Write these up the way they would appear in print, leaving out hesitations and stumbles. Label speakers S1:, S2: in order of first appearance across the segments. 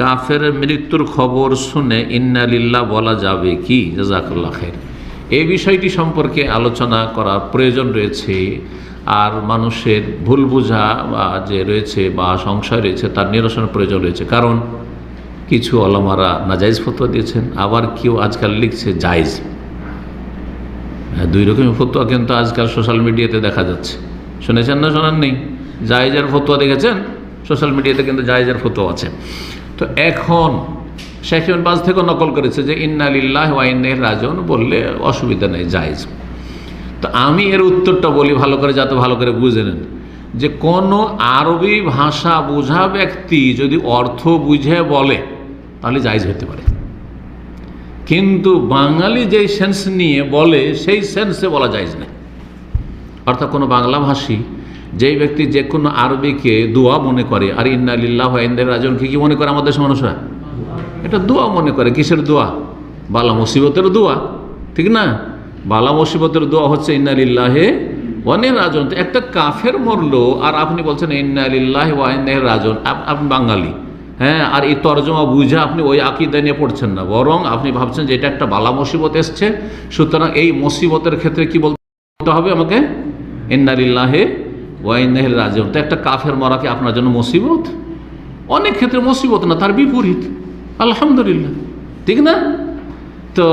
S1: কাফের মৃত্যুর খবর শুনে ইন্না লিল্লাহ বলা যাবে কি? জাযাকাল্লাহ খাইর। এই বিষয়টি সম্পর্কে আলোচনা করার প্রয়োজন রয়েছে। আর মানুষের ভুল বোঝা যে রয়েছে বা সংশয় রয়েছে তার নিরসনের প্রয়োজন রয়েছে। কারণ কিছু ওলামারা নাজায়েজ ফতোয়া দিয়েছেন, আবার কেউ আজকাল লিখছে জায়েজ। দুই রকমের ফতোয়া কিন্তু আজকাল সোশ্যাল মিডিয়াতে দেখা যাচ্ছে। শুনেছেন না শোনেন নেই? জায়েজের ফতোয়া দেখেছেন? সোশ্যাল মিডিয়াতে কিন্তু জায়েজের ফতোয়া আছে। তো এখন শেখ ইবনে বাজ থেকেও নকল করেছে যে ইন্না লিল্লাহি ওয়া ইন্না ইলাইহি রাজিউন বললে অসুবিধা নেই, জায়েজ। তো আমি এর উত্তরটা বলি ভালো করে, যাতে ভালো করে বুঝে নেন, যে কোনো আরবি ভাষা বোঝা ব্যক্তি যদি অর্থ বুঝে বলে তাহলে জায়েজ হতে পারে, কিন্তু বাঙালি যেই সেন্স নিয়ে বলে সেই সেন্সে বলা জায়েজ নেই। অর্থাৎ কোনো বাংলাভাষী যেই ব্যক্তি যে কোনো আরবিকে দোয়া মনে করে, আর ইন্না লিল্লাহি ওয়া ইন্না ইলাইহি রাজিউন কি মনে করে আমাদের দেশের মানুষরা? এটা দোয়া মনে করে। কিসের দোয়া? বালা মুসিবতের দোয়া, ঠিক না? বালা মুসিবতের দোয়া হচ্ছে ইন্না লিল্লাহি ওয়া ইন্না ইলাইহি রাজিউন। একটা কাফের মরলো আর আপনি বলছেন ইন্না লিল্লাহি ওয়া ইন্না ইলাইহি রাজিউন, আপনি বাঙালি, হ্যাঁ, আর এই তর্জমা বুঝে আপনি ওই আকীদা নিয়ে পড়ছেন না, বরং আপনি ভাবছেন যে এটা একটা বালা মুসিবত এসছে, সুতরাং এই মুসিবতের ক্ষেত্রে কি বলতে হবে আমাকে? ইন্না লিল্লাহি ওয়া ইন্না ইলাইহি রাজিউন। তো একটা কাফের মরা কি আপনার জন্য মুসিবত? অনেক ক্ষেত্রে মুসিবত না, তার বিপরীত। আলহামদুলিল্লাহ, ঠিক না? তো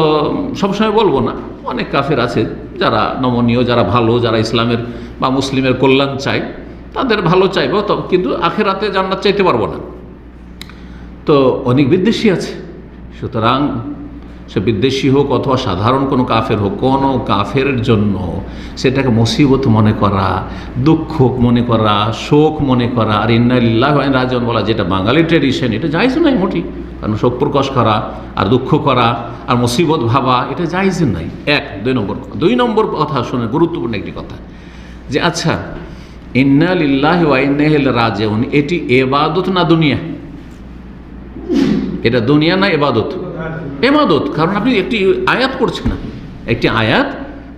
S1: সবসময় বলবো না, অনেক কাফের আছে যারা নমনীয়, যারা ভালো, যারা ইসলামের বা মুসলিমের কল্যাণ চায়, তাদের ভালো চাইবো, তো কিন্তু আখিরাতে জান্নাত চাইতে পারবো না। তো অনেক বিদ্বেষী আছে, সুতরাং সে বিদ্বেষী হোক অথবা সাধারণ কোনো কাফের হোক, কোনো কাফের জন্য সেটাকে মুসিবত মনে করা, দুঃখ মনে করা, শোক মনে করা, আর ইন্না লিল্লাহি ওয়া ইন্না ইলাইহি রাজিউন বলা, যেটা বাঙালি ট্রেডিশন, এটা জায়েজ নাই মোটেই। কারণ শোক প্রকাশ করা আর দুঃখ করা আর মুসিবত ভাবা এটা জায়েজ নাই। দুই নম্বর কথা শুনে, গুরুত্বপূর্ণ একটি কথা, যে আচ্ছা ইন্না লিল্লাহি ওয়া ইন্না ইলাইহি রাজিউন এটি ইবাদত না দুনিয়া? এটা দুনিয়া না ইবাদত? ইবাদত। কারণ আপনি একটি আয়াত পড়ছেন না, একটি আয়াত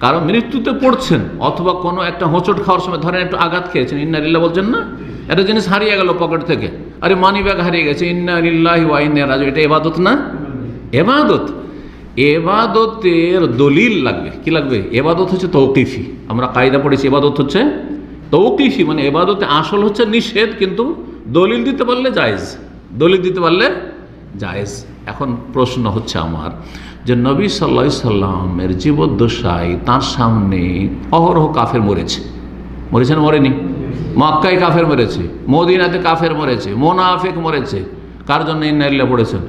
S1: কারণ মৃত্যুতে পড়ছেন, অথবা কোনো একটা হোঁচট খাওয়ার সময় ধরেন একটু আঘাত খেয়েছেন, ইন্না লিল্লাহ বলছেন না? একটা জিনিস হারিয়ে গেল পকেট থেকে, আরে মানি ব্যাগ হারিয়ে গেছে, ইন্না লিল্লাহি ওয়া ইন্না ইলাইহি রাজিউন, এটা ইবাদত না? ইবাদত। ইবাদতের দলিল লাগবে। কি লাগবে? ইবাদত হচ্ছে তৌকিফি। আমরা কায়দা পড়েছি, ইবাদত হচ্ছে তৌকিফি, মানে ইবাদতে আসল হচ্ছে নিষেধ, কিন্তু দলিল দিতে পারলে জায়েজ, দলিল দিতে পারলে জায়েজ। এখন প্রশ্ন হচ্ছে আমার, যে নবী সাল্লাল্লাহু আলাইহি সাল্লামের জীবদ্দশায় তার সামনে অহরহ কাফের মরেছে, মরেছে না মরেনি? মক্কায় কাফের মরেছে, মদিনাতে কাফের মরেছে, মুনাফিক মরেছে। কার জন্য ইন্না লিল্লাহি পড়েছেন?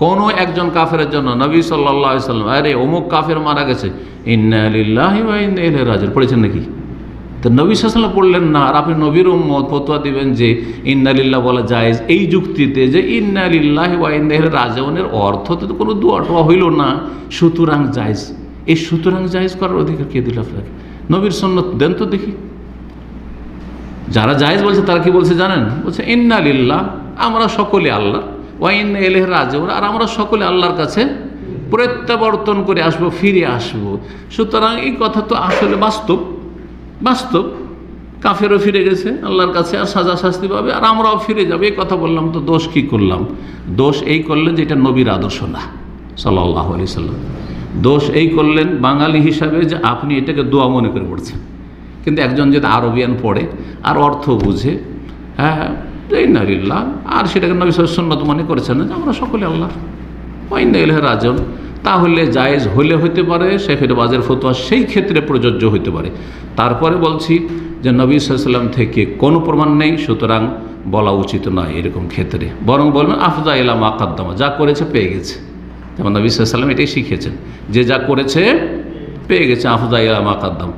S1: কোনো একজন কাফেরের জন্য। নবী সাল্লাল্লাহু আলাইহি সাল্লাম, আরে অমুক কাফের মারা গেছে, ইন্না লিল্লাহি ওয়া ইন্না ইলাইহি রাজিউন পড়েছেন নাকি? তো নবী সাল্লাল্লাহু আলাইহি ওয়াসাল্লাম পড়লেন না, আর আপনি নবীর উম্মত ফতোয়া দিবেন যে ইন্না লিল্লাহ বলা জায়েজ, এই যুক্তিতে যে ইন্না লিল্লাহি ওয়া ইন্না ইলাইহি রাজিউনের অর্থ তো কোনো দোয়া টোয়া হইল না, সুতরাং জায়েজ। এই সুতরাং জায়েজ করার অধিকার কে দিল আপনাকে? নবীর সুন্নাত দেন তো দেখি। যারা জায়েজ বলছে তারা কি বলছে জানেন? বলছে ইন্না লিল্লাহ, আমরা সকলে আল্লাহ, ওয়া ইন্না ইলাইহি রাজিউন, আর আমরা সকলে আল্লাহর কাছে প্রত্যাবর্তন করে আসবো, ফিরে আসবো। সুতরাং এই কথা তো আসলে বাস্তব, বাস্তব। কাফেরও ফিরে গেছে আল্লাহর কাছে আর সাজা শাস্তি পাবে, আর আমরাও ফিরে যাবো। এই কথা বললাম তো দোষ কি করলাম? দোষ এই করলেন যে এটা নবীর আদর্শ না সাল্লাল্লাহু আলাইহি সাল্লাম। দোষ এই করলেন বাঙালি হিসাবে যে আপনি এটাকে দোয়া মনে করে পড়ছেন, কিন্তু একজন যদি আরবিয়ান পড়ে আর অর্থ বুঝে, হ্যাঁ ইন্না লিল্লাহ, আর সেটাকে নবী সুন্নাত মনে করেছেন না যে আমরা সকলে আল্লাহ, ওয়া ইন্না ইলাইহি রাজিউন, তাহলে জায়েজ হলে হইতে পারে, শেখ ইবনে বাজের ফতোয়া সেই ক্ষেত্রে প্রযোজ্য হইতে পারে। তারপরে বলছি যে নবী সাল্লাল্লাহু আলাইহি ওয়াসাল্লাম থেকে কোনো প্রমাণ নেই, সুতরাং বলা উচিত নয় এরকম ক্ষেত্রে। বরং বলবেন আফদা ইলা মা কাদ্দামা, যা করেছে পেয়ে গেছে। যেমন নবী সাল্লাল্লাহু আলাইহি ওয়াসাল্লাম এটাই শিখিয়েছেন যে যা করেছে পেয়ে গেছে, আফদা ইলা মা কাদ্দাম।